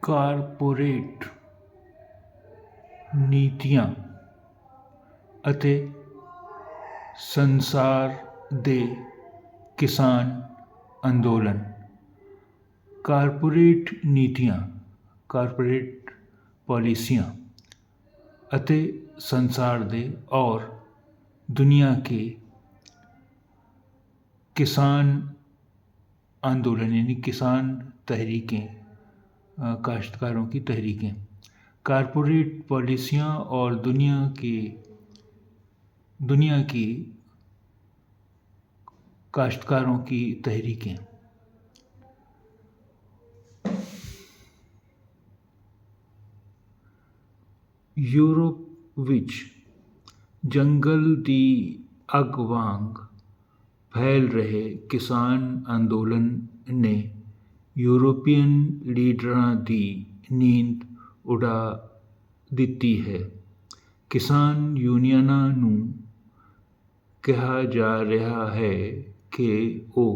Corporate ਨੀਤੀਆਂ ਅਤੇ ਸੰਸਾਰ ਦੇ ਕਿਸਾਨ ਅੰਦੋਲਨ। ਕਾਰਪੋਰੇਟ ਨੀਤੀਆਂ, ਕਾਰਪੋਰੇਟ पॉलिसियाँ ਅਤੇ संसार दे और दुनिया के किसान आंदोलन यानी किसान तहरीकें, काश्तकारों की तहरीकें। कारपोरेट पॉलिसियाँ और दुनिया की काश्तकारों की तहरीकें। यूरोप विच जंगल दी अग वांग फैल रहे किसान अंदोलन ने यूरोपीयन लीडरां दी नींद उड़ा दिती है। किसान यूनियनां नूं कहा जा रहा है कि वो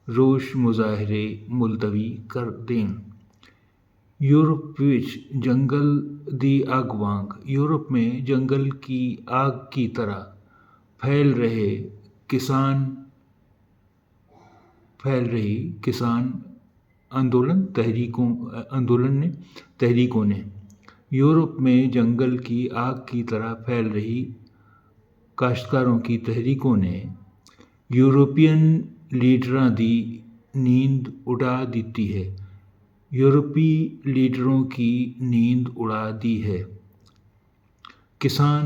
रोष मुजाहरे मुलतवी कर दें। यूरोप विच जंगल दी आग वांग, यूरोप में जंगल की आग की तरह फैल रही किसान तहरीकों ने यूरोप में जंगल की आग की तरह फैल रही काश्तकारों की तहरीकों ने यूरोपियन लीडरां दी नींद उड़ा दी है। यूरोपीय लीडरों की नींद उड़ा दी है। किसान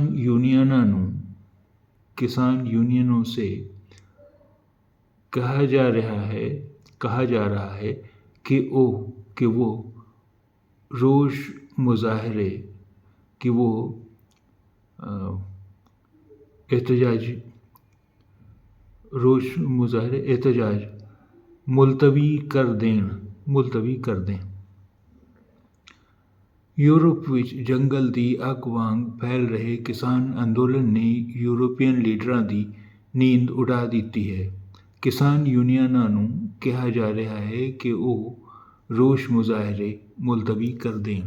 यूनियनों से कहा जा रहा है कि वो रोष मुजाहरे एहतजाज मुलतवी कर दें। यूरोप विच जंगल दी अग वांग फैल रहे किसान अंदोलन ने यूरोपीयन लीडरां दी नींद उड़ा दी है। किसान यूनियनां नूं कहा जा रहा है कि वो रोष मुजाहरे मुलतवी कर दें।